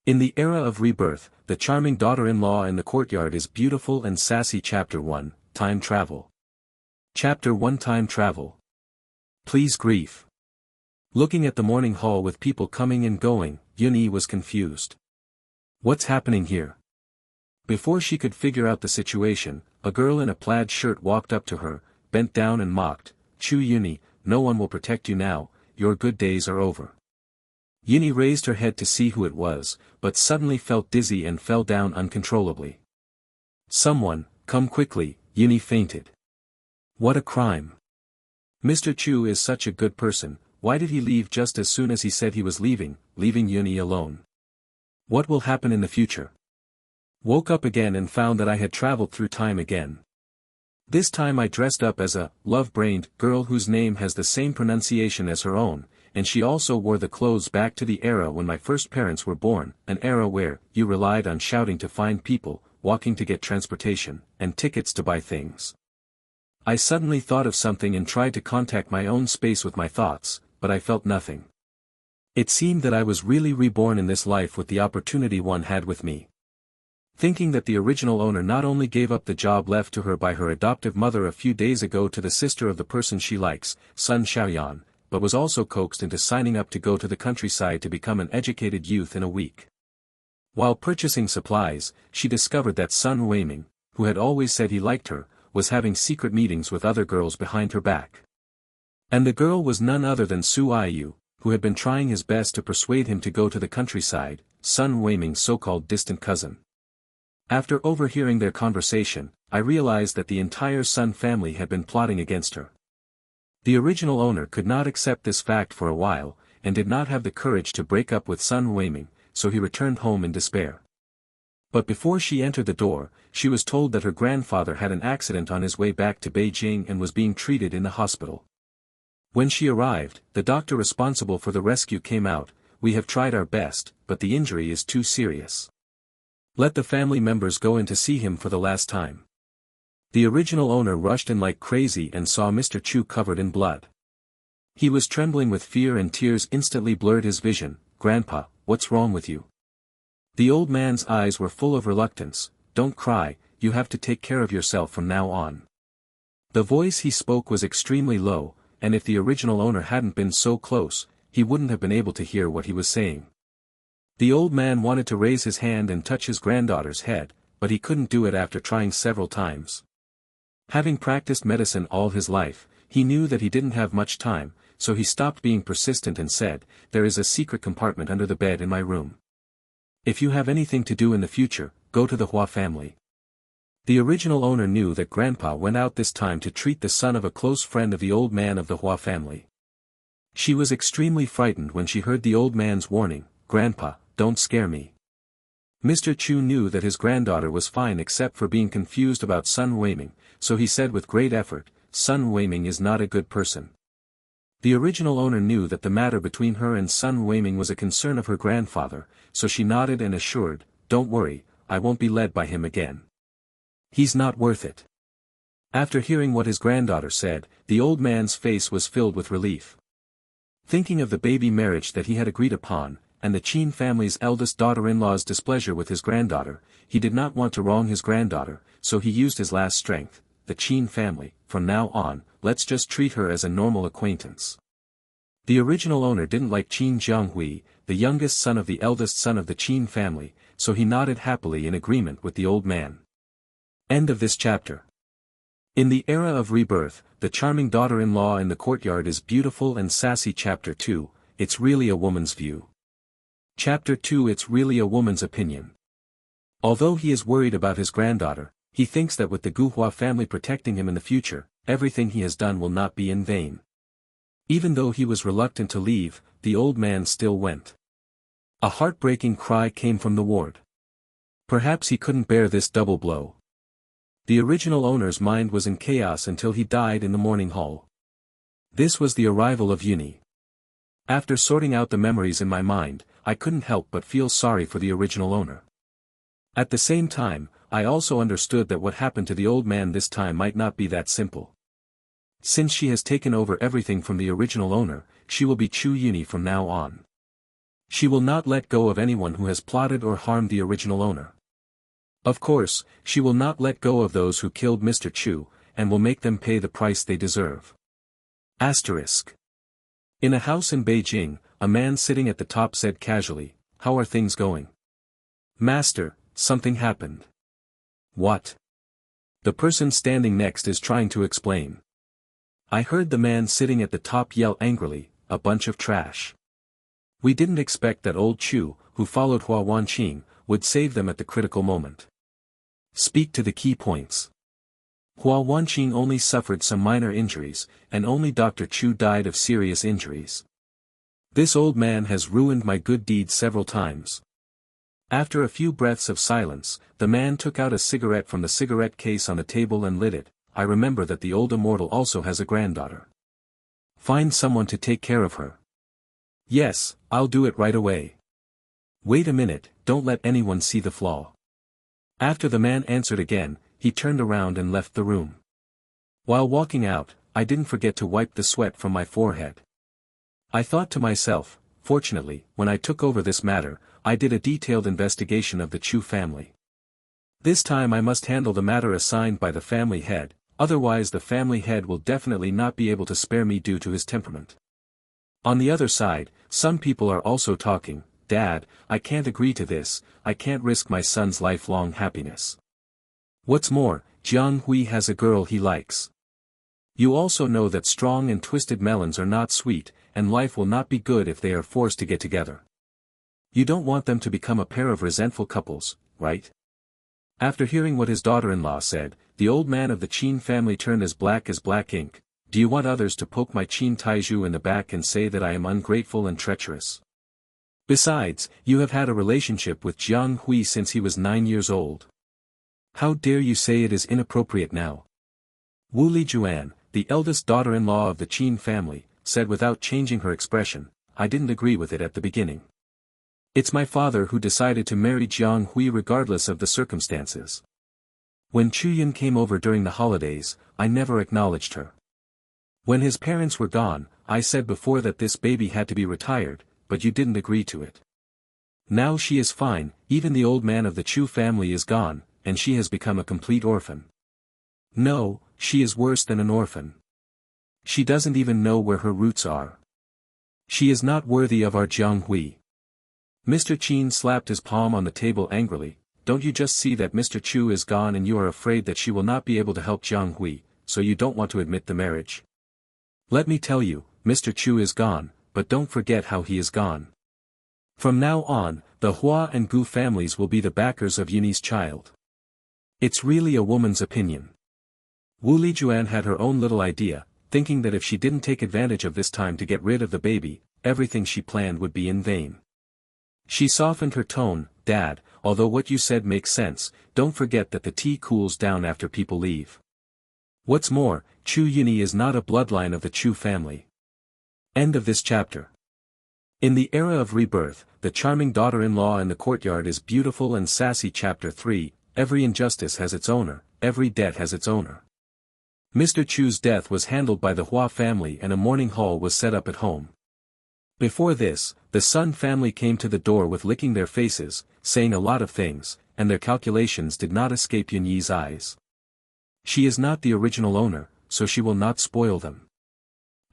In the era of Rebirth, the charming daughter-in-law in the courtyard is beautiful and sassy. Chapter 1, Time Travel. Chapter 1, Time Travel. Please grief. Looking at the morning hall with people coming and going, Yuni was confused. What's happening here? Before she could figure out the situation, a girl in a plaid shirt walked up to her, bent down and mocked, "Chu Yuni, no one will protect you now, your good days are over." Yuni raised her head to see who it was, but suddenly felt dizzy and fell down uncontrollably. "Someone, come quickly," Yuni fainted. What a crime. Mr. Chu is such a good person, why did he leave just as soon as he said he was leaving Yuni alone? What will happen in the future? Woke up again and found that I had traveled through time again. This time I dressed up as a love-brained girl whose name has the same pronunciation as her own, and she also wore the clothes back to the era when my first parents were born, an era where you relied on shouting to find people, walking to get transportation, and tickets to buy things. I suddenly thought of something and tried to contact my own space with my thoughts, but I felt nothing. It seemed that I was really reborn in this life with the opportunity one had with me. Thinking that the original owner not only gave up the job left to her by her adoptive mother a few days ago to the sister of the person she likes, Sun Xiaoyan, but was also coaxed into signing up to go to the countryside to become an educated youth in a week. While purchasing supplies, she discovered that Sun Weiming, who had always said he liked her, was having secret meetings with other girls behind her back. And the girl was none other than Su Aiyu, who had been trying his best to persuade him to go to the countryside, Sun Weiming's so-called distant cousin. After overhearing their conversation, I realized that the entire Sun family had been plotting against her. The original owner could not accept this fact for a while, and did not have the courage to break up with Sun Weiming, so he returned home in despair. But before she entered the door, she was told that her grandfather had an accident on his way back to Beijing and was being treated in the hospital. When she arrived, the doctor responsible for the rescue came out. "We have tried our best, but the injury is too serious. Let the family members go in to see him for the last time." The original owner rushed in like crazy and saw Mr. Chu covered in blood. He was trembling with fear and tears instantly blurred his vision. "Grandpa, what's wrong with you?" The old man's eyes were full of reluctance. "Don't cry, you have to take care of yourself from now on." The voice he spoke was extremely low, and if the original owner hadn't been so close, he wouldn't have been able to hear what he was saying. The old man wanted to raise his hand and touch his granddaughter's head, but he couldn't do it after trying several times. Having practiced medicine all his life, he knew that he didn't have much time, so he stopped being persistent and said, "There is a secret compartment under the bed in my room. If you have anything to do in the future, go to the Hua family." The original owner knew that Grandpa went out this time to treat the son of a close friend of the old man of the Hua family. She was extremely frightened when she heard the old man's warning, "Grandpa, don't scare me." Mr. Chu knew that his granddaughter was fine except for being confused about Sun Weiming, so he said with great effort, "Sun Weiming is not a good person." The original owner knew that the matter between her and Sun Weiming was a concern of her grandfather, so she nodded and assured, "Don't worry, I won't be led by him again. He's not worth it." After hearing what his granddaughter said, the old man's face was filled with relief. Thinking of the baby marriage that he had agreed upon, and the Qin family's eldest daughter-in-law's displeasure with his granddaughter, he did not want to wrong his granddaughter, so he used his last strength. "The Qin family, from now on, let's just treat her as a normal acquaintance." The original owner didn't like Qin Jianghui, the youngest son of the eldest son of the Qin family, so he nodded happily in agreement with the old man. End of this chapter. In the era of Rebirth, the charming daughter-in-law in the courtyard is beautiful and sassy. Chapter 2, It's Really a Woman's View. Chapter 2, It's Really a Woman's Opinion. Although he is worried about his granddaughter, he thinks that with the Guhua family protecting him in the future, everything he has done will not be in vain. Even though he was reluctant to leave, the old man still went. A heartbreaking cry came from the ward. Perhaps he couldn't bear this double blow. The original owner's mind was in chaos until he died in the morning hall. This was the arrival of Yuni. After sorting out the memories in my mind, I couldn't help but feel sorry for the original owner. At the same time, I also understood that what happened to the old man this time might not be that simple. Since she has taken over everything from the original owner, she will be Chu Yuni from now on. She will not let go of anyone who has plotted or harmed the original owner. Of course, she will not let go of those who killed Mr. Chu, and will make them pay the price they deserve. Asterisk. In a house in Beijing, a man sitting at the top said casually, "How are things going?" "Master, something happened." "What?" The person standing next is trying to explain. I heard the man sitting at the top yell angrily, "A bunch of trash." We didn't expect that old Chu, who followed Hua Wanqing, would save them at the critical moment. Speak to the key points. Hua Wanqing only suffered some minor injuries, and only Dr. Chu died of serious injuries. This old man has ruined my good deeds several times. After a few breaths of silence, the man took out a cigarette from the cigarette case on the table and lit it. I remember that the old immortal also has a granddaughter. Find someone to take care of her. Yes, I'll do it right away. Wait a minute, don't let anyone see the flaw. After the man answered again, he turned around and left the room. While walking out, I didn't forget to wipe the sweat from my forehead. I thought to myself, fortunately, when I took over this matter, I did a detailed investigation of the Chu family. This time I must handle the matter assigned by the family head, otherwise the family head will definitely not be able to spare me due to his temperament. On the other side, some people are also talking, "Dad, I can't agree to this, I can't risk my son's lifelong happiness. What's more, Jiang Hui has a girl he likes. You also know that strong and twisted melons are not sweet, and life will not be good if they are forced to get together. You don't want them to become a pair of resentful couples, right?" After hearing what his daughter-in-law said, the old man of the Qin family turned as black ink. "Do you want others to poke my Qin Taiju in the back and say that I am ungrateful and treacherous? Besides, you have had a relationship with Jiang Hui since he was 9 years old. How dare you say it is inappropriate now?" Wu Lijuan, the eldest daughter-in-law of the Qin family, said without changing her expression, "I didn't agree with it at the beginning. It's my father who decided to marry Jiang Hui regardless of the circumstances. When Chu Yun came over during the holidays, I never acknowledged her. When his parents were gone, I said before that this baby had to be retired, but you didn't agree to it. Now she is fine, even the old man of the Chu family is gone, and she has become a complete orphan. No, she is worse than an orphan. She doesn't even know where her roots are. She is not worthy of our Jiang Hui." Mr. Qin slapped his palm on the table angrily. "Don't you just see that Mr. Chu is gone and you are afraid that she will not be able to help Jiang Hui, so you don't want to admit the marriage? Let me tell you, Mr. Chu is gone, but don't forget how he is gone. From now on, the Hua and Gu families will be the backers of Yuni's child. It's really a woman's opinion." Wu Lijuan had her own little idea, thinking that if she didn't take advantage of this time to get rid of the baby, everything she planned would be in vain. She softened her tone, "Dad, although what you said makes sense, don't forget that the tea cools down after people leave. What's more, Chu Yuni is not a bloodline of the Chu family." End of this chapter. In the era of Rebirth, the charming daughter-in-law in the courtyard is beautiful and sassy. Chapter 3, Every injustice has its owner, every debt has its owner. Mr. Chu's death was handled by the Hua family and a mourning hall was set up at home. Before this, the Sun family came to the door with licking their faces, saying a lot of things, and their calculations did not escape Yun Yi's eyes. She is not the original owner, so she will not spoil them.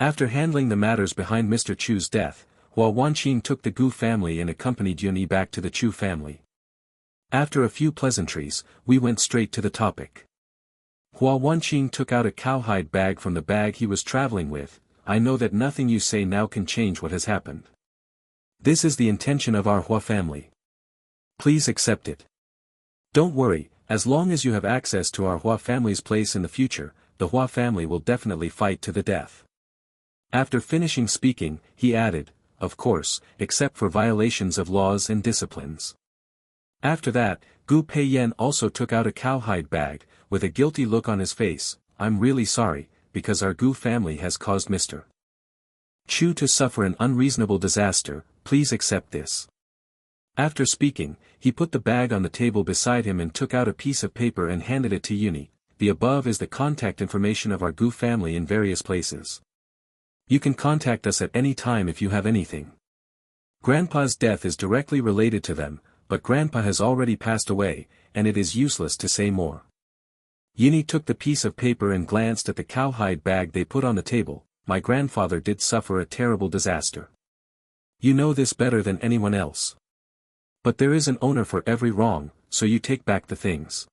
After handling the matters behind Mr. Chu's death, Hua Wanqing took the Gu family and accompanied Yun Yi back to the Chu family. After a few pleasantries, we went straight to the topic. Hua Wanqing took out a cowhide bag from the bag he was traveling with. "I know that nothing you say now can change what has happened. This is the intention of our Hua family. Please accept it. Don't worry, as long as you have access to our Hua family's place in the future, the Hua family will definitely fight to the death." After finishing speaking, he added, "Of course, except for violations of laws and disciplines." After that, Gu Peiyan also took out a cowhide bag, with a guilty look on his face. "I'm really sorry, because our Gu family has caused Mr. Chu to suffer an unreasonable disaster, please accept this." After speaking, he put the bag on the table beside him and took out a piece of paper and handed it to Yuni. "The above is the contact information of our Gu family in various places. You can contact us at any time if you have anything." Grandpa's death is directly related to them, but Grandpa has already passed away, and it is useless to say more. Yuni took the piece of paper and glanced at the cowhide bag they put on the table. My grandfather did suffer a terrible disaster. You know this better than anyone else. But there is an owner for every wrong, so you take back the things.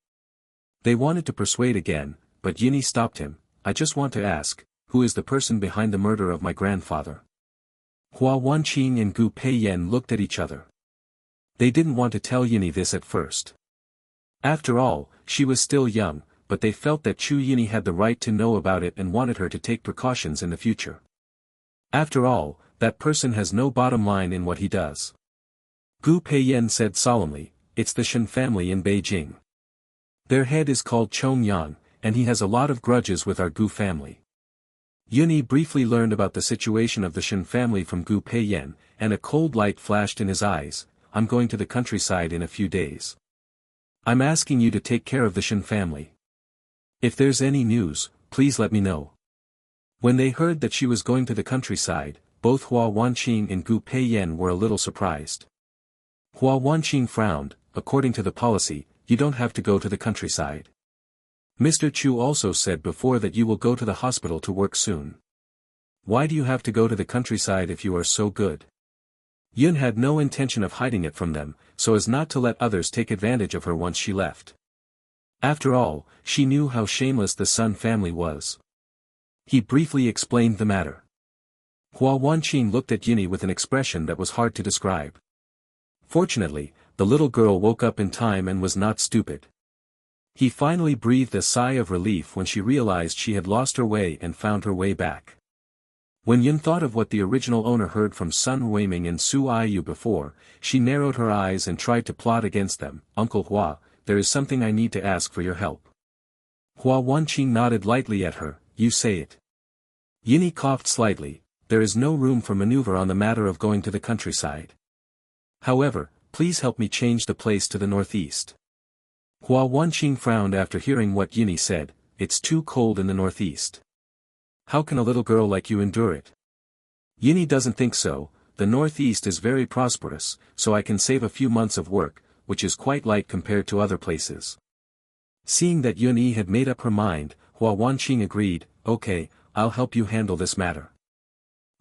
They wanted to persuade again, but Yuni stopped him. I just want to ask, who is the person behind the murder of my grandfather? Hua Wanqing and Gu Peiyan looked at each other. They didn't want to tell Yuni this at first. After all, she was still young, but they felt that Chu Yuni had the right to know about it and wanted her to take precautions in the future. After all, that person has no bottom line in what he does. Gu Peiyan said solemnly, it's the Shen family in Beijing. Their head is called Chong Yan, and he has a lot of grudges with our Gu family. Yuni briefly learned about the situation of the Shen family from Gu Peiyan, and a cold light flashed in his eyes. I'm going to the countryside in a few days. I'm asking you to take care of the Shen family. If there's any news, please let me know. When they heard that she was going to the countryside, both Hua Wanqing and Gu Peiyan were a little surprised. Hua Wanqing frowned. According to the policy, you don't have to go to the countryside. Mr. Chu also said before that you will go to the hospital to work soon. Why do you have to go to the countryside if you are so good? Yun had no intention of hiding it from them, so as not to let others take advantage of her once she left. After all, she knew how shameless the Sun family was. He briefly explained the matter. Hua Wanqing looked at Yuni with an expression that was hard to describe. Fortunately, the little girl woke up in time and was not stupid. He finally breathed a sigh of relief when she realized she had lost her way and found her way back. When Yun thought of what the original owner heard from Sun Weiming and Su Aiyu before, she narrowed her eyes and tried to plot against them. Uncle Hua, there is something I need to ask for your help. Hua Wanqing nodded lightly at her. You say it. Yuni coughed slightly. There is no room for maneuver on the matter of going to the countryside. However, please help me change the place to the northeast. Hua Wanqing frowned after hearing what Yuni said. It's too cold in the northeast. How can a little girl like you endure it? Yuni doesn't think so. The northeast is very prosperous, so I can save a few months of work, which is quite light compared to other places. Seeing that Yuni had made up her mind, Hua Wanqing agreed, okay, I'll help you handle this matter.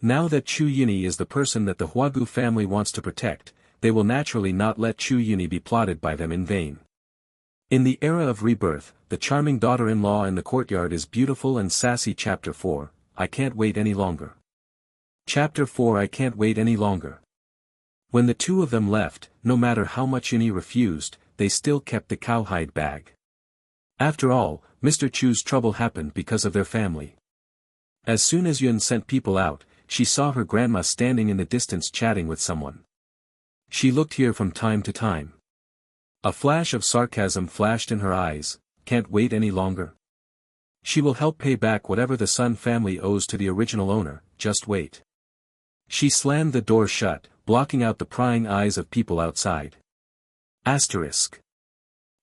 Now that Chu Yuni is the person that the Huagu family wants to protect, they will naturally not let Chu Yuni be plotted by them in vain. In the era of Rebirth, the charming daughter-in-law in the courtyard is beautiful and sassy. Chapter 4, I can't wait any longer. Chapter 4 I can't wait any longer. When the two of them left, no matter how much Yuni refused, they still kept the cowhide bag. After all, Mr. Chu's trouble happened because of their family. As soon as Yun sent people out, she saw her grandma standing in the distance chatting with someone. She looked here from time to time. A flash of sarcasm flashed in her eyes. Can't wait any longer. She will help pay back whatever the Sun family owes to the original owner, just wait. She slammed the door shut, blocking out the prying eyes of people outside. Asterisk.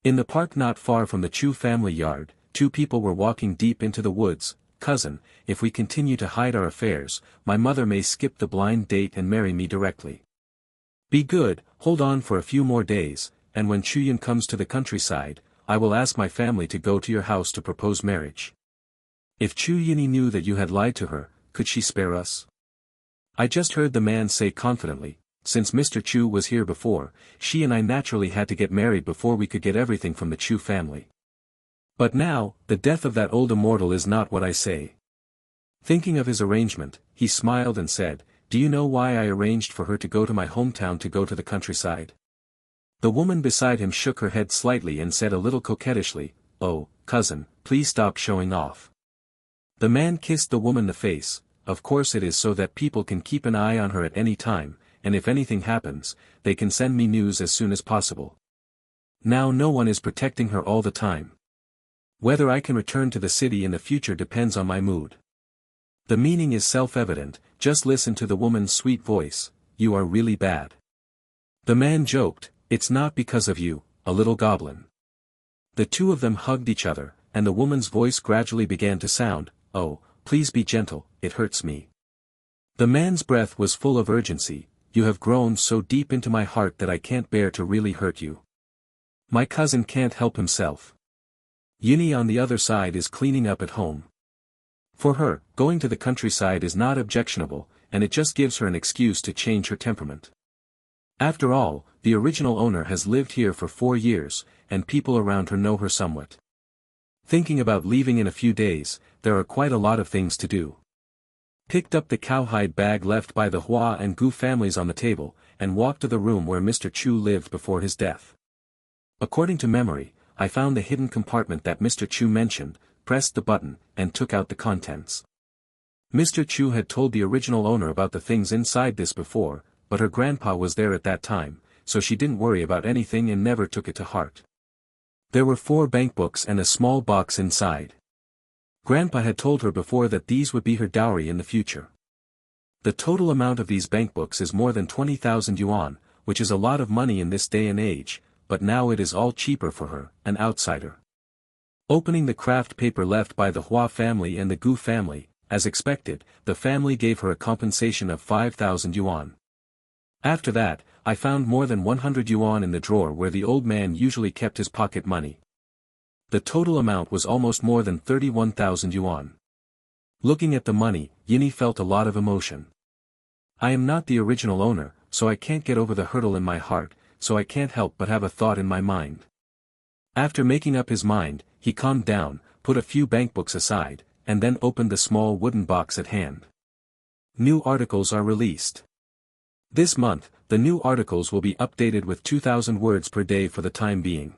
In the park not far from the Chu family yard, two people were walking deep into the woods. Cousin, if we continue to hide our affairs, my mother may skip the blind date and marry me directly. Be good, hold on for a few more days, and when Chuyun comes to the countryside, I will ask my family to go to your house to propose marriage. If Chuyuni knew that you had lied to her, could she spare us? I just heard the man say confidently, since Mr. Chu was here before, she and I naturally had to get married before we could get everything from the Chu family. But now, the death of that old immortal is not what I say. Thinking of his arrangement, he smiled and said, do you know why I arranged for her to go to my hometown to go to the countryside? The woman beside him shook her head slightly and said a little coquettishly, oh, cousin, please stop showing off. The man kissed the woman in the face. Of course it is so that people can keep an eye on her at any time, and if anything happens, they can send me news as soon as possible. Now no one is protecting her all the time. Whether I can return to the city in the future depends on my mood. The meaning is self-evident, just listen to the woman's sweet voice, you are really bad. The man joked, it's not because of you, a little goblin. The two of them hugged each other, and the woman's voice gradually began to sound, oh, please be gentle, it hurts me. The man's breath was full of urgency, you have grown so deep into my heart that I can't bear to really hurt you. My cousin can't help himself. Yuni on the other side is cleaning up at home. For her, going to the countryside is not objectionable, and it just gives her an excuse to change her temperament. After all, the original owner has lived here for 4 years, and people around her know her somewhat. Thinking about leaving in a few days, there are quite a lot of things to do. Picked up the cowhide bag left by the Hua and Gu families on the table, and walked to the room where Mr. Chu lived before his death. According to memory, I found the hidden compartment that Mr. Chu mentioned, pressed the button, and took out the contents. Mr. Chu had told the original owner about the things inside this before, but her grandpa was there at that time, so she didn't worry about anything and never took it to heart. There were 4 bankbooks and a small box inside. Grandpa had told her before that these would be her dowry in the future. The total amount of these bankbooks is more than 20,000 yuan, which is a lot of money in this day and age, but now it is all cheaper for her, an outsider. Opening the craft paper left by the Hua family and the Gu family, as expected, the family gave her a compensation of 5,000 yuan. After that, I found more than 100 yuan in the drawer where the old man usually kept his pocket money. The total amount was almost more than 31,000 yuan. Looking at the money, Yini felt a lot of emotion. I am not the original owner, so I can't get over the hurdle in my heart, so I can't help but have a thought in my mind. After making up his mind, he calmed down, put a few bankbooks aside, and then opened the small wooden box at hand. New articles are released. This month, the new articles will be updated with 2,000 words per day for the time being.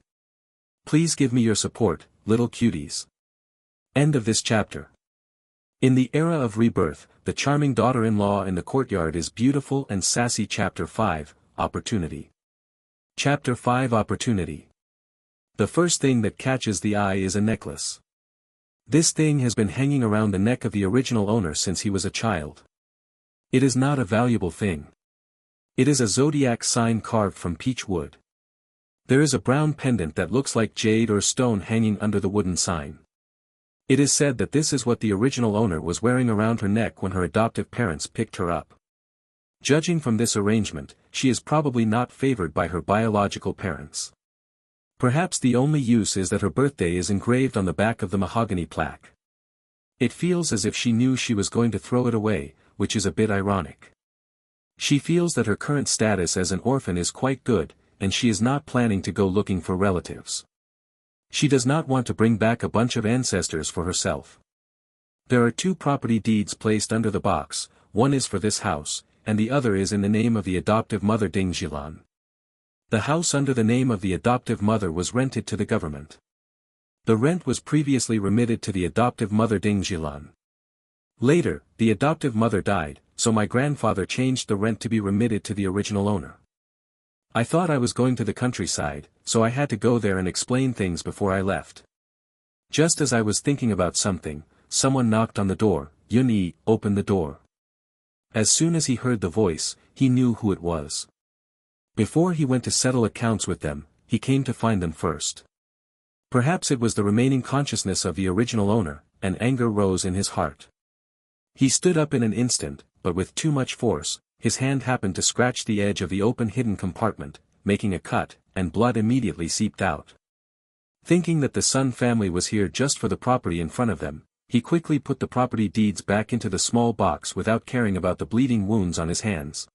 Please give me your support, little cuties. End of this chapter. In the era of Rebirth, the charming daughter-in-law in the courtyard is beautiful and sassy. Chapter 5, Opportunity. Chapter 5, Opportunity. The first thing that catches the eye is a necklace. This thing has been hanging around the neck of the original owner since he was a child. It is not a valuable thing. It is a zodiac sign carved from peach wood. There is a brown pendant that looks like jade or stone hanging under the wooden sign. It is said that this is what the original owner was wearing around her neck when her adoptive parents picked her up. Judging from this arrangement, she is probably not favored by her biological parents. Perhaps the only use is that her birthday is engraved on the back of the mahogany plaque. It feels as if she knew she was going to throw it away, which is a bit ironic. She feels that her current status as an orphan is quite good, and she is not planning to go looking for relatives. She does not want to bring back a bunch of ancestors for herself. There are 2 property deeds placed under the box, one is for this house, and the other is in the name of the adoptive mother Ding Jilan. The house under the name of the adoptive mother was rented to the government. The rent was previously remitted to the adoptive mother Ding Jilan. Later, the adoptive mother died, so my grandfather changed the rent to be remitted to the original owner. I thought I was going to the countryside, so I had to go there and explain things before I left. Just as I was thinking about something, someone knocked on the door. Yuni opened the door. As soon as he heard the voice, he knew who it was. Before he went to settle accounts with them, he came to find them first. Perhaps it was the remaining consciousness of the original owner, and anger rose in his heart. He stood up in an instant, but with too much force, his hand happened to scratch the edge of the open hidden compartment, making a cut, and blood immediately seeped out. Thinking that the Sun family was here just for the property in front of them, he quickly put the property deeds back into the small box without caring about the bleeding wounds on his hands.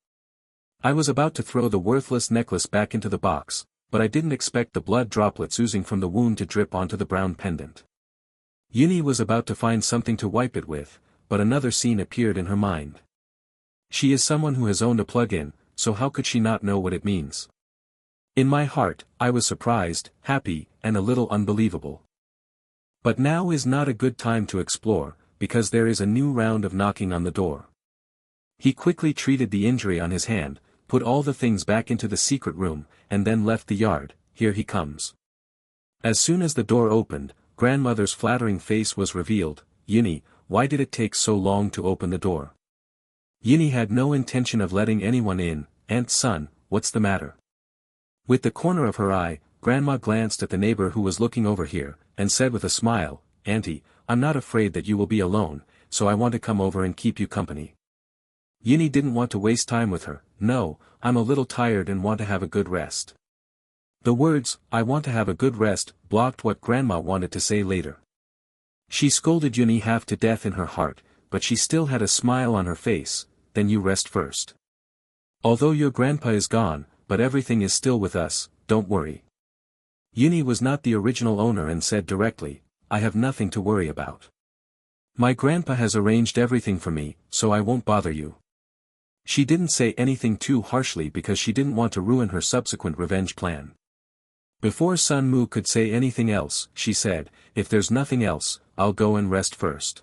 I was about to throw the worthless necklace back into the box, but I didn't expect the blood droplets oozing from the wound to drip onto the brown pendant. Yuni was about to find something to wipe it with, but another scene appeared in her mind. She is someone who has owned a plug-in, so how could she not know what it means? In my heart, I was surprised, happy, and a little unbelievable. But now is not a good time to explore, because there is a new round of knocking on the door. He quickly treated the injury on his hand, put all the things back into the secret room, and then left the yard. Here he comes. As soon as the door opened, grandmother's flattering face was revealed. Yuni, why did it take so long to open the door? Yuni had no intention of letting anyone in. Aunt Son, what's the matter? With the corner of her eye, Grandma glanced at the neighbor who was looking over here, and said with a smile, Auntie, I'm not afraid that you will be alone, so I want to come over and keep you company. Yuni didn't want to waste time with her. No, I'm a little tired and want to have a good rest. The words, I want to have a good rest, blocked what Grandma wanted to say later. She scolded Yuni half to death in her heart, but she still had a smile on her face. Then you rest first. Although your grandpa is gone, but everything is still with us, don't worry. Yuni was not the original owner and said directly, I have nothing to worry about. My grandpa has arranged everything for me, so I won't bother you. She didn't say anything too harshly because she didn't want to ruin her subsequent revenge plan. Before Sun Mu could say anything else, she said, if there's nothing else, I'll go and rest first.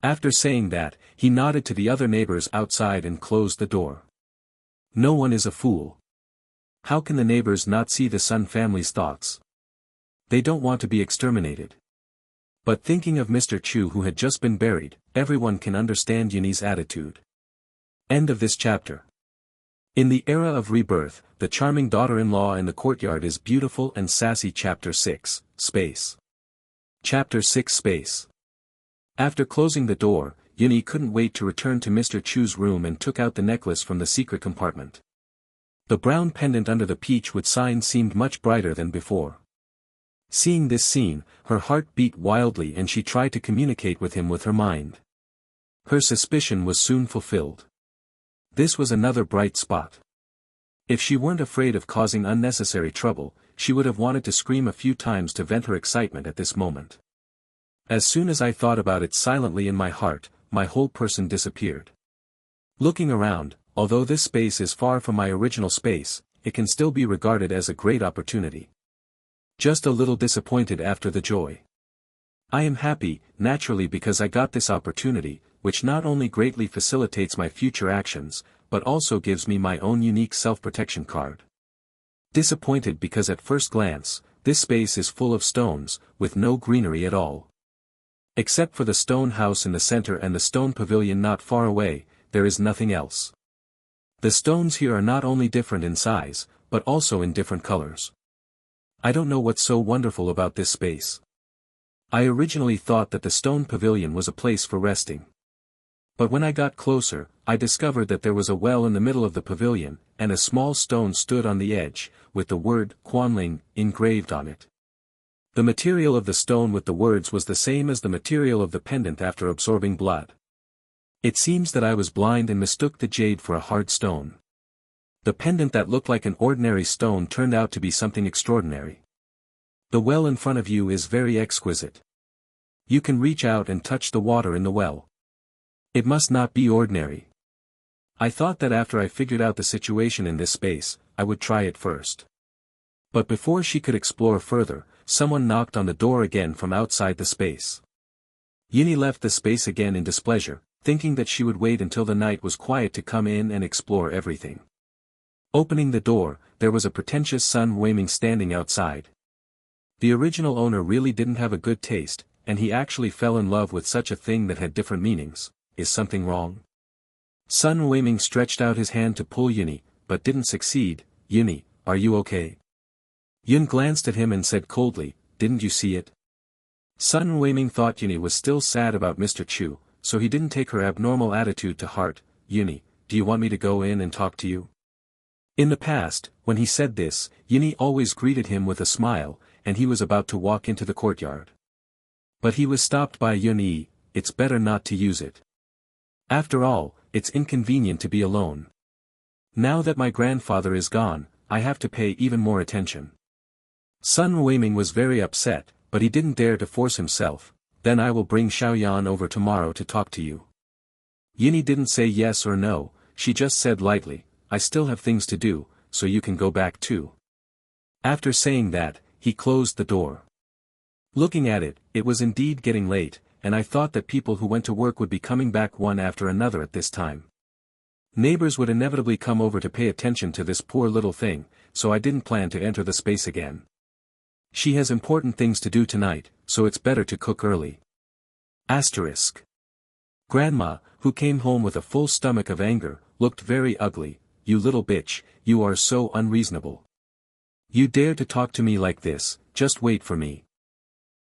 After saying that, he nodded to the other neighbors outside and closed the door. No one is a fool. How can the neighbors not see the Sun family's thoughts? They don't want to be exterminated. But thinking of Mr. Chu who had just been buried, everyone can understand Yuni's attitude. End of this chapter. In the era of Rebirth, the charming daughter-in-law in the courtyard is beautiful and sassy. Chapter 6, Space. Chapter 6 Space. After closing the door, Yuni couldn't wait to return to Mr. Chu's room and took out the necklace from the secret compartment. The brown pendant under the peachwood sign seemed much brighter than before. Seeing this scene, her heart beat wildly and she tried to communicate with him with her mind. Her suspicion was soon fulfilled. This was another bright spot. If she weren't afraid of causing unnecessary trouble, she would have wanted to scream a few times to vent her excitement at this moment. As soon as I thought about it silently in my heart, my whole person disappeared. Looking around, although this space is far from my original space, it can still be regarded as a great opportunity. Just a little disappointed after the joy. I am happy, naturally, because I got this opportunity, which not only greatly facilitates my future actions, but also gives me my own unique self-protection card. Disappointed because at first glance, this space is full of stones, with no greenery at all. Except for the stone house in the center and the stone pavilion not far away, there is nothing else. The stones here are not only different in size, but also in different colors. I don't know what's so wonderful about this space. I originally thought that the stone pavilion was a place for resting. But when I got closer, I discovered that there was a well in the middle of the pavilion, and a small stone stood on the edge, with the word Quanling engraved on it. The material of the stone with the words was the same as the material of the pendant after absorbing blood. It seems that I was blind and mistook the jade for a hard stone. The pendant that looked like an ordinary stone turned out to be something extraordinary. The well in front of you is very exquisite. You can reach out and touch the water in the well. It must not be ordinary. I thought that after I figured out the situation in this space, I would try it first. But before she could explore further, someone knocked on the door again from outside the space. Yuni left the space again in displeasure, thinking that she would wait until the night was quiet to come in and explore everything. Opening the door, there was a pretentious Sun Weiming standing outside. The original owner really didn't have a good taste, and he actually fell in love with such a thing that had different meanings. Is something wrong? Sun Weiming stretched out his hand to pull Yuni, but didn't succeed. Yuni, are you okay? Yun glanced at him and said coldly, didn't you see it? Sun Weiming thought Yuni was still sad about Mr. Chu, so he didn't take her abnormal attitude to heart. Yuni, do you want me to go in and talk to you? In the past, when he said this, Yuni always greeted him with a smile, and he was about to walk into the courtyard. But he was stopped by Yuni. It's better not to use it. After all, it's inconvenient to be alone. Now that my grandfather is gone, I have to pay even more attention. Sun Weiming was very upset, but he didn't dare to force himself. Then I will bring Xiaoyan over tomorrow to talk to you. Yuni didn't say yes or no, she just said lightly, I still have things to do, so you can go back too. After saying that, he closed the door. Looking at it, it was indeed getting late, and I thought that people who went to work would be coming back one after another at this time. Neighbors would inevitably come over to pay attention to this poor little thing, so I didn't plan to enter the space again. She has important things to do tonight, so it's better to cook early. Asterisk. Grandma, who came home with a full stomach of anger, looked very ugly. You little bitch, you are so unreasonable. You dare to talk to me like this, just wait for me.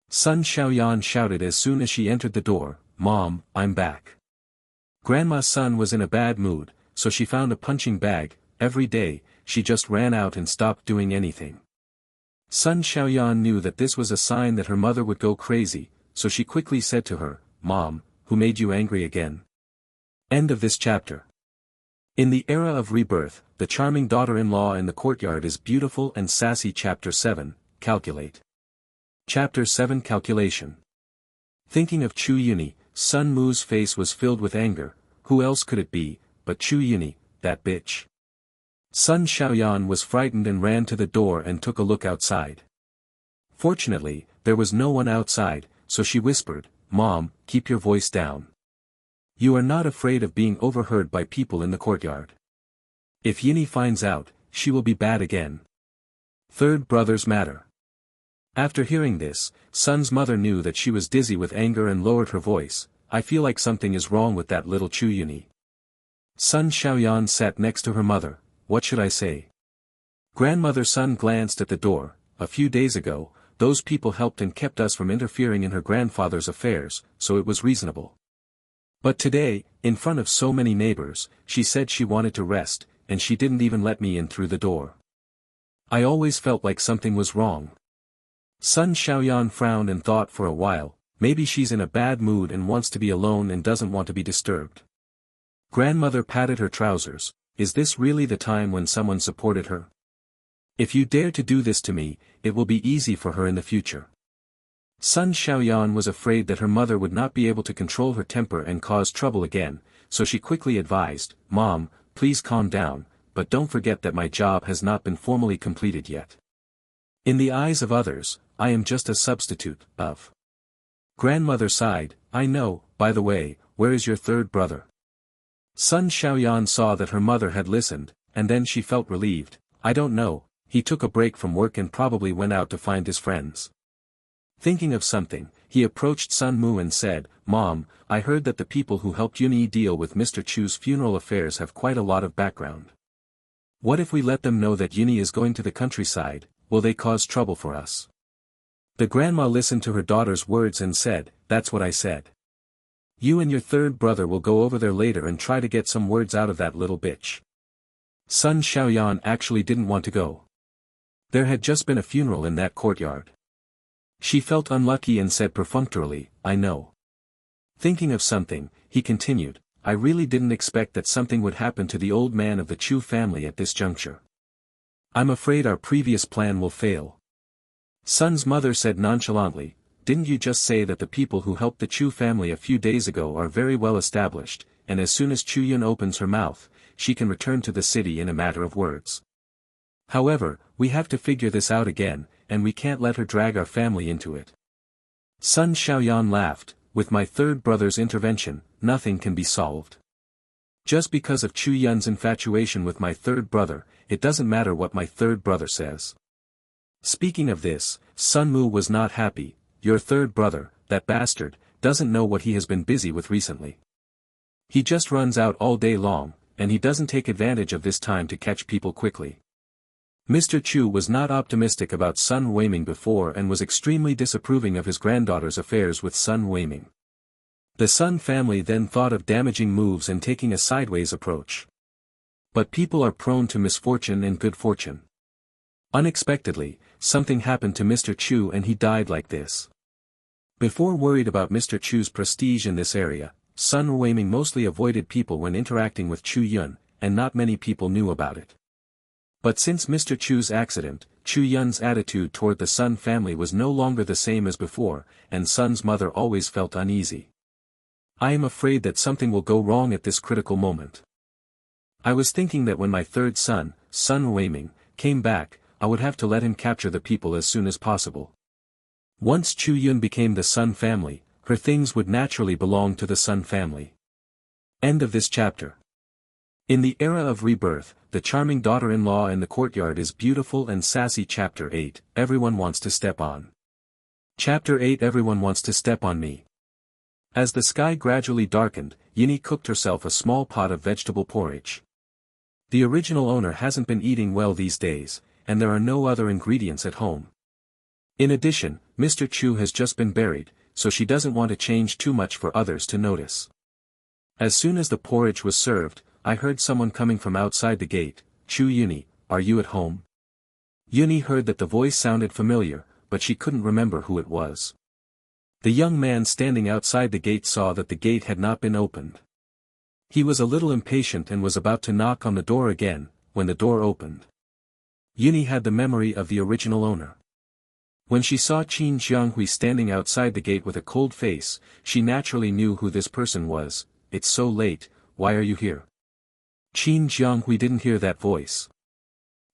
Sun Xiaoyan shouted as soon as she entered the door, Mom, I'm back. Grandma's son was in a bad mood, so she found a punching bag. Every day, she just ran out and stopped doing anything. Sun Xiaoyan knew that this was a sign that her mother would go crazy, so she quickly said to her, "Mom, who made you angry again?" End of this chapter. In the era of rebirth, the charming daughter-in-law in the courtyard is beautiful and sassy. Chapter 7, Calculate. Chapter 7, Calculation. Thinking of Chu Yuni, Sun Mu's face was filled with anger. Who else could it be, but Chu Yuni, that bitch? Sun Xiaoyan was frightened and ran to the door and took a look outside. Fortunately, there was no one outside, so she whispered, "Mom, keep your voice down. You are not afraid of being overheard by people in the courtyard. If Yuni finds out, she will be bad again. Third brothers matter." After hearing this, Sun's mother knew that she was dizzy with anger and lowered her voice. "I feel like something is wrong with that little Chu Yuni." Sun Xiaoyan sat next to her mother. What should I say? Grandmother Sun glanced at the door. A few days ago, those people helped and kept us from interfering in her grandfather's affairs, so it was reasonable. But today, in front of so many neighbors, she said she wanted to rest, and she didn't even let me in through the door. I always felt like something was wrong. Sun Xiaoyan frowned and thought for a while. Maybe she's in a bad mood and wants to be alone and doesn't want to be disturbed. Grandmother patted her trousers. Is this really the time when someone supported her? If you dare to do this to me, it will be easy for her in the future. Sun Xiaoyan was afraid that her mother would not be able to control her temper and cause trouble again, so she quickly advised, "Mom, please calm down, but don't forget that my job has not been formally completed yet. In the eyes of others, I am just a substitute of." Grandmother sighed. "I know, by the way, where is your third brother?" Sun Xiaoyan saw that her mother had listened, and then she felt relieved. "I don't know, he took a break from work and probably went out to find his friends." Thinking of something, he approached Sun Mu and said, "Mom, I heard that the people who helped Yuni deal with Mr. Chu's funeral affairs have quite a lot of background. What if we let them know that Yuni is going to the countryside? Will they cause trouble for us?" The grandma listened to her daughter's words and said, "That's what I said. You and your third brother will go over there later and try to get some words out of that little bitch." Sun Xiaoyan actually didn't want to go. There had just been a funeral in that courtyard. She felt unlucky and said perfunctorily, "I know." Thinking of something, he continued, "I really didn't expect that something would happen to the old man of the Chu family at this juncture. I'm afraid our previous plan will fail." Sun's mother said nonchalantly, "Didn't you just say that the people who helped the Chu family a few days ago are very well established, and as soon as Chu Yun opens her mouth, she can return to the city in a matter of words? However, we have to figure this out again, and we can't let her drag our family into it." Sun Xiaoyan laughed. "With my third brother's intervention, nothing can be solved. Just because of Chu Yun's infatuation with my third brother, it doesn't matter what my third brother says." Speaking of this, Sun Mu was not happy. "Your third brother, that bastard, doesn't know what he has been busy with recently. He just runs out all day long, and he doesn't take advantage of this time to catch people quickly." Mr. Chu was not optimistic about Sun Weiming before and was extremely disapproving of his granddaughter's affairs with Sun Weiming. The Sun family then thought of damaging moves and taking a sideways approach. But people are prone to misfortune and good fortune. Unexpectedly, something happened to Mr. Chu and he died like this. Before worried about Mr. Chu's prestige in this area, Sun Weiming mostly avoided people when interacting with Chu Yun, and not many people knew about it. But since Mr. Chu's accident, Chu Yun's attitude toward the Sun family was no longer the same as before, and Sun's mother always felt uneasy. "I am afraid that something will go wrong at this critical moment. I was thinking that when my third son, Sun Weiming, came back, I would have to let him capture the people as soon as possible. Once Chu Yun became the Sun family, her things would naturally belong to the Sun family." End of this chapter. In the era of rebirth, the charming daughter-in-law in the courtyard is beautiful and sassy. Chapter 8, Everyone Wants to Step On. Chapter 8, Everyone Wants to Step on Me. As the sky gradually darkened, Yini cooked herself a small pot of vegetable porridge. The original owner hasn't been eating well these days, and there are no other ingredients at home. In addition, Mr. Chu has just been buried, so she doesn't want to change too much for others to notice. As soon as the porridge was served, I heard someone coming from outside the gate. Chu Yuni, are you at home? Yuni heard that the voice sounded familiar, but she couldn't remember who it was. The young man standing outside the gate saw that the gate had not been opened. He was a little impatient and was about to knock on the door again, when the door opened. Yuni had the memory of the original owner. When she saw Qin Xianghui standing outside the gate with a cold face, she naturally knew who this person was. It's so late, why are you here? Qin Xianghui didn't hear that voice.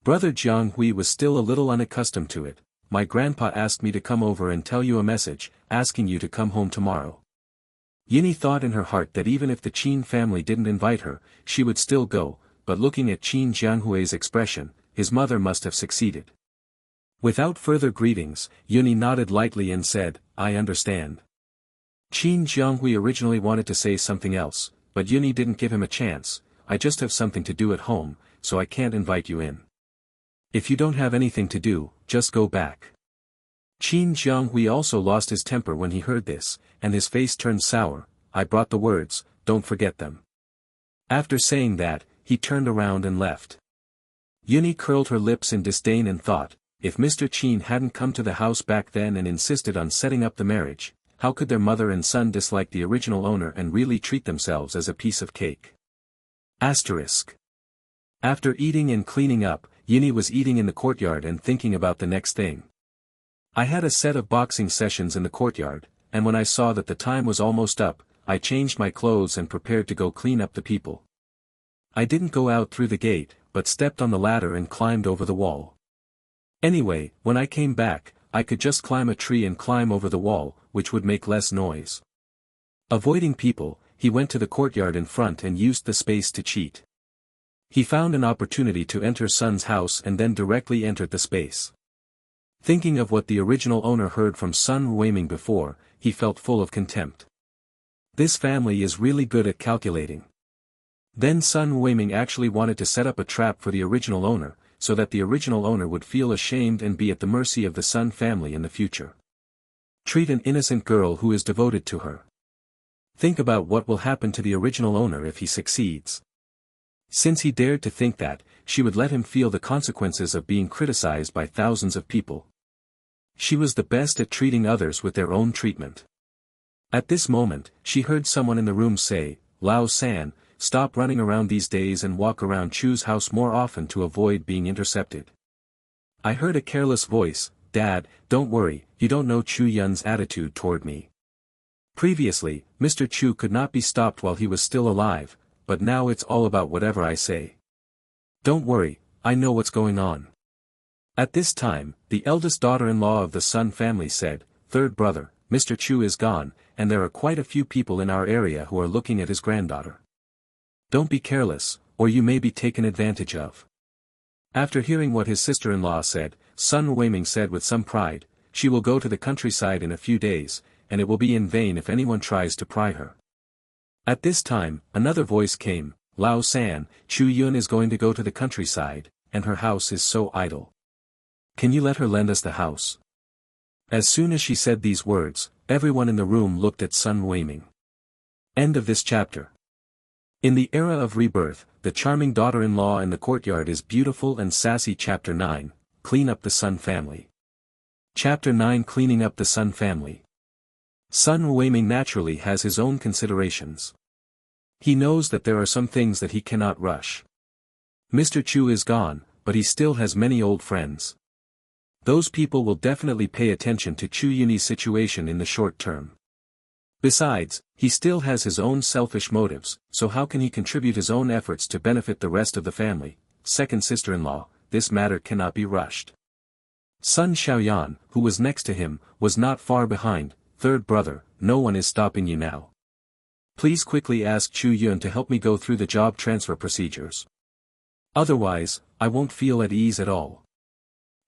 Brother Jianghui was still a little unaccustomed to it. My grandpa asked me to come over and tell you a message, asking you to come home tomorrow. Yuni thought in her heart that even if the Qin family didn't invite her, she would still go, but looking at Qin Jianghui's expression, his mother must have succeeded. Without further greetings, Yuni nodded lightly and said, I understand. Qin Jianghui originally wanted to say something else, but Yuni didn't give him a chance. I just have something to do at home, so I can't invite you in. If you don't have anything to do, just go back. Qin Jianghui also lost his temper when he heard this, and his face turned sour. I brought the words, don't forget them. After saying that, he turned around and left. Yuni curled her lips in disdain and thought, if Mr. Qin hadn't come to the house back then and insisted on setting up the marriage, how could their mother and son dislike the original owner and really treat themselves as a piece of cake? Asterisk. After eating and cleaning up, Yuni was eating in the courtyard and thinking about the next thing. I had a set of boxing sessions in the courtyard, and when I saw that the time was almost up, I changed my clothes and prepared to go clean up the people. I didn't go out through the gate, but stepped on the ladder and climbed over the wall. Anyway, when I came back, I could just climb a tree and climb over the wall, which would make less noise. Avoiding people, he went to the courtyard in front and used the space to cheat. He found an opportunity to enter Sun's house and then directly entered the space. Thinking of what the original owner heard from Sun Ruiming before, he felt full of contempt. This family is really good at calculating. Then Sun Ruiming actually wanted to set up a trap for the original owner, so that the original owner would feel ashamed and be at the mercy of the Sun family in the future. Treat an innocent girl who is devoted to her. Think about what will happen to the original owner if he succeeds. Since he dared to think that, she would let him feel the consequences of being criticized by thousands of people. She was the best at treating others with their own treatment. At this moment, she heard someone in the room say, Lao San, stop running around these days and walk around Chu's house more often to avoid being intercepted. I heard a careless voice, Dad, don't worry, you don't know Chu Yun's attitude toward me. Previously, Mr. Chu could not be stopped while he was still alive, but now it's all about whatever I say. Don't worry, I know what's going on. At this time, the eldest daughter-in-law of the Sun family said, Third brother, Mr. Chu is gone, and there are quite a few people in our area who are looking at his granddaughter. Don't be careless, or you may be taken advantage of. After hearing what his sister-in-law said, Sun Ruiming said with some pride, she will go to the countryside in a few days, and it will be in vain if anyone tries to pry her. At this time, another voice came, Lao San, Chu Yun is going to go to the countryside, and her house is so idle. Can you let her lend us the house? As soon as she said these words, everyone in the room looked at Sun Ruiming. End of this chapter. In the era of rebirth, the charming daughter-in-law in the courtyard is beautiful and sassy. Chapter 9, Clean Up the Sun Family. Chapter 9, Cleaning Up the Sun Family. Sun Ruiming naturally has his own considerations. He knows that there are some things that he cannot rush. Mr. Chu is gone, but he still has many old friends. Those people will definitely pay attention to Chu Yuni's situation in the short term. Besides, he still has his own selfish motives, so how can he contribute his own efforts to benefit the rest of the family? Second sister-in-law, this matter cannot be rushed. Sun Xiaoyan, who was next to him, was not far behind. Third brother, no one is stopping you now. Please quickly ask Chu Yun to help me go through the job transfer procedures. Otherwise, I won't feel at ease at all.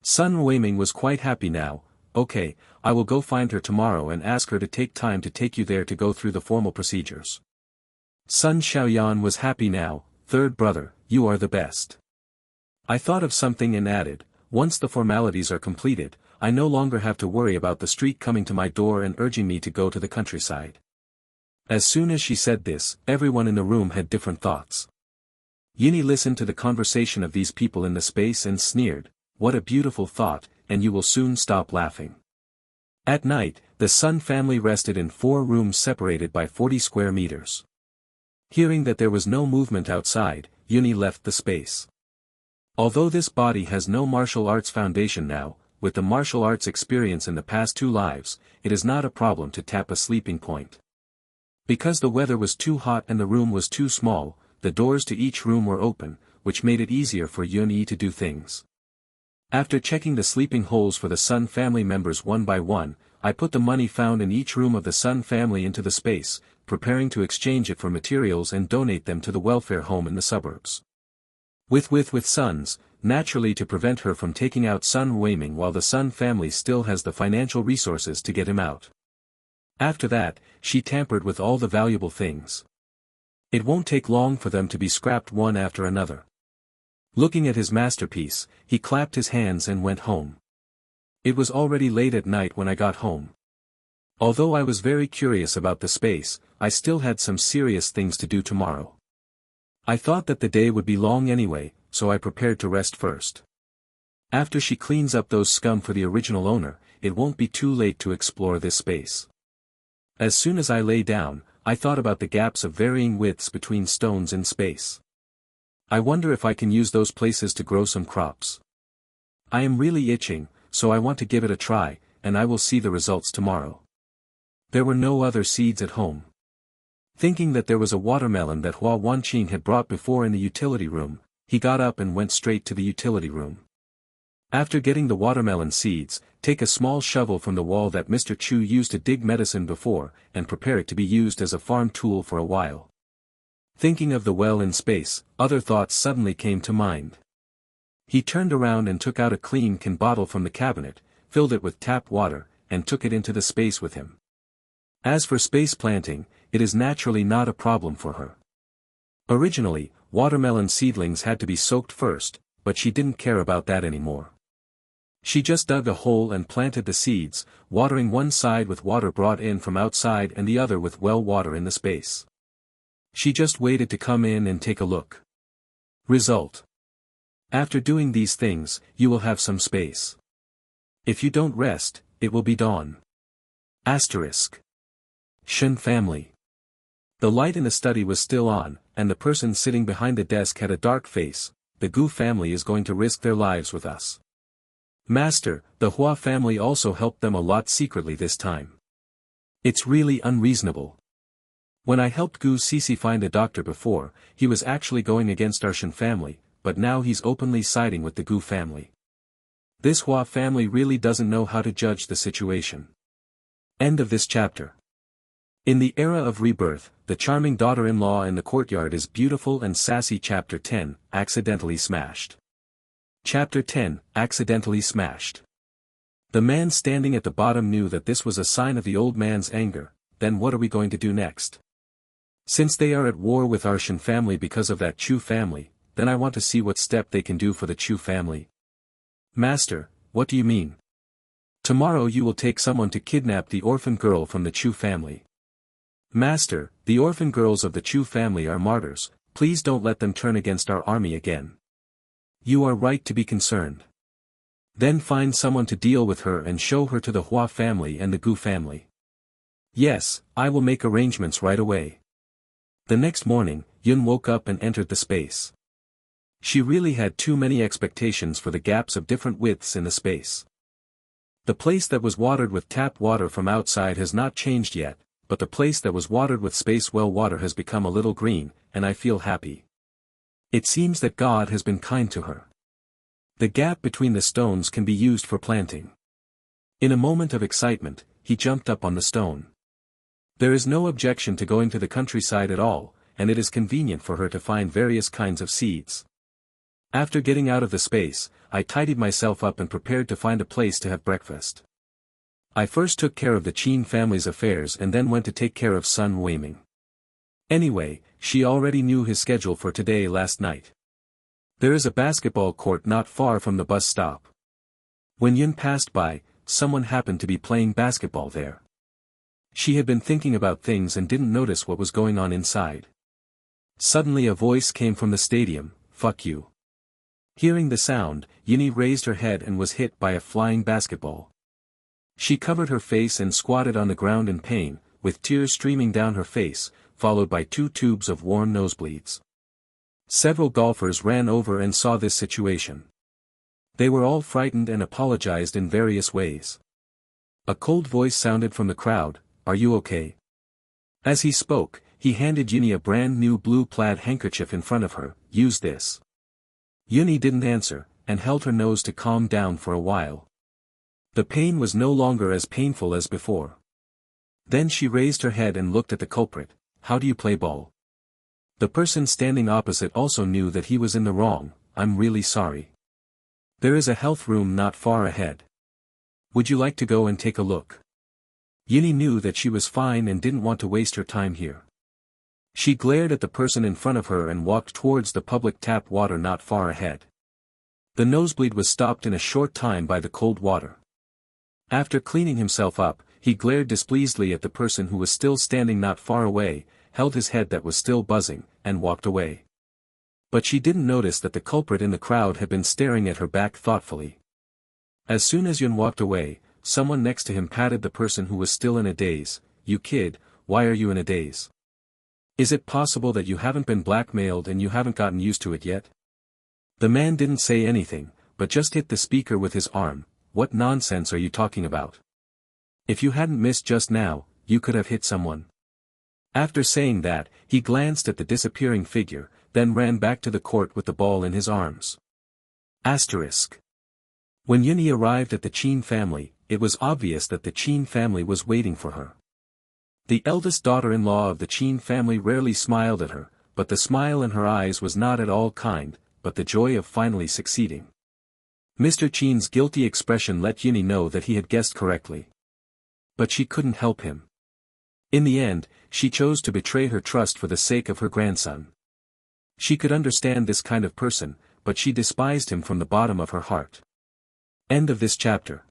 Sun Ruiming was quite happy now. Okay, I will go find her tomorrow and ask her to take time to take you there to go through the formal procedures. Sun Xiaoyan was happy now. Third brother, you are the best. I thought of something and added, once the formalities are completed, I no longer have to worry about the street coming to my door and urging me to go to the countryside. As soon as she said this, everyone in the room had different thoughts. Yuni listened to the conversation of these people in the space and sneered, "What a beautiful thought, and you will soon stop laughing." At night, the Sun family rested in 4 rooms separated by 40 square meters. Hearing that there was no movement outside, Yuni left the space. Although this body has no martial arts foundation now, with the martial arts experience in the past 2 lives, it is not a problem to tap a sleeping point. Because the weather was too hot and the room was too small, the doors to each room were open, which made it easier for Yuni to do things. After checking the sleeping holes for the Sun family members one by one, I put the money found in each room of the Sun family into the space, preparing to exchange it for materials and donate them to the welfare home in the suburbs. With Sun's, naturally to prevent her from taking out Sun Weiming while the Sun family still has the financial resources to get him out. After that, she tampered with all the valuable things. It won't take long for them to be scrapped one after another. Looking at his masterpiece, he clapped his hands and went home. It was already late at night when I got home. Although I was very curious about the space, I still had some serious things to do tomorrow. I thought that the day would be long anyway, so I prepared to rest first. After she cleans up those scum for the original owner, it won't be too late to explore this space. As soon as I lay down, I thought about the gaps of varying widths between stones in space. I wonder if I can use those places to grow some crops. I am really itching, so I want to give it a try, and I will see the results tomorrow. There were no other seeds at home. Thinking that there was a watermelon that Hua Wanqing had brought before in the utility room, he got up and went straight to the utility room. After getting the watermelon seeds, take a small shovel from the wall that Mr. Chu used to dig medicine before, and prepare it to be used as a farm tool for a while. Thinking of the well in space, other thoughts suddenly came to mind. He turned around and took out a clean can bottle from the cabinet, filled it with tap water, and took it into the space with him. As for space planting, it is naturally not a problem for her. Originally, watermelon seedlings had to be soaked first, but she didn't care about that anymore. She just dug a hole and planted the seeds, watering one side with water brought in from outside and the other with well water in the space. She just waited to come in and take a look. Result. After doing these things, you will have some space. If you don't rest, it will be dawn. Asterisk. Shen family. The light in the study was still on, and the person sitting behind the desk had a dark face. The Gu family is going to risk their lives with us. Master, the Hua family also helped them a lot secretly this time. It's really unreasonable. When I helped Gu Sisi find a doctor before, he was actually going against our Shen family, but now he's openly siding with the Gu family. This Hua family really doesn't know how to judge the situation. End of this chapter. In the era of rebirth, the charming daughter-in-law in the courtyard is beautiful and sassy. Chapter 10, Accidentally Smashed. Chapter 10, Accidentally Smashed. The man standing at the bottom knew that this was a sign of the old man's anger. Then what are we going to do next? Since they are at war with our Shen family because of that Chu family, then I want to see what step they can do for the Chu family. Master, what do you mean? Tomorrow you will take someone to kidnap the orphan girl from the Chu family. Master, the orphan girls of the Chu family are martyrs, please don't let them turn against our army again. You are right to be concerned. Then find someone to deal with her and show her to the Hua family and the Gu family. Yes, I will make arrangements right away. The next morning, Yun woke up and entered the space. She really had too many expectations for the gaps of different widths in the space. The place that was watered with tap water from outside has not changed yet, but the place that was watered with space well water has become a little green, and I feel happy. It seems that God has been kind to her. The gap between the stones can be used for planting. In a moment of excitement, he jumped up on the stone. There is no objection to going to the countryside at all, and it is convenient for her to find various kinds of seeds. After getting out of the space, I tidied myself up and prepared to find a place to have breakfast. I first took care of the Qin family's affairs and then went to take care of Sun Weiming. Anyway, she already knew his schedule for today last night. There is a basketball court not far from the bus stop. When Yun passed by, someone happened to be playing basketball there. She had been thinking about things and didn't notice what was going on inside. Suddenly a voice came from the stadium, "Fuck you." Hearing the sound, Yuni raised her head and was hit by a flying basketball. She covered her face and squatted on the ground in pain, with tears streaming down her face, followed by 2 tubes of warm nosebleeds. Several golfers ran over and saw this situation. They were all frightened and apologized in various ways. A cold voice sounded from the crowd, "Are you okay?" As he spoke, he handed Yuni a brand new blue plaid handkerchief in front of her. "Use this." Yuni didn't answer, and held her nose to calm down for a while. The pain was no longer as painful as before. Then she raised her head and looked at the culprit. "How do you play ball?" The person standing opposite also knew that he was in the wrong. "I'm really sorry. There is a health room not far ahead. Would you like to go and take a look?" Yuni knew that she was fine and didn't want to waste her time here. She glared at the person in front of her and walked towards the public tap water not far ahead. The nosebleed was stopped in a short time by the cold water. After cleaning himself up, he glared displeasedly at the person who was still standing not far away, held his head that was still buzzing, and walked away. But she didn't notice that the culprit in the crowd had been staring at her back thoughtfully. As soon as Yun walked away, someone next to him patted the person who was still in a daze. "You kid, why are you in a daze? Is it possible that you haven't been blackmailed and you haven't gotten used to it yet?" The man didn't say anything, but just hit the speaker with his arm. "What nonsense are you talking about? If you hadn't missed just now, you could have hit someone." After saying that, he glanced at the disappearing figure, then ran back to the court with the ball in his arms. Asterisk. When Yuni arrived at the Chin family, it was obvious that the Chin family was waiting for her. The eldest daughter-in-law of the Chin family rarely smiled at her, but the smile in her eyes was not at all kind, but the joy of finally succeeding. Mr. Chin's guilty expression let Yuni know that he had guessed correctly. But she couldn't help him. In the end, she chose to betray her trust for the sake of her grandson. She could understand this kind of person, but she despised him from the bottom of her heart. End of this chapter.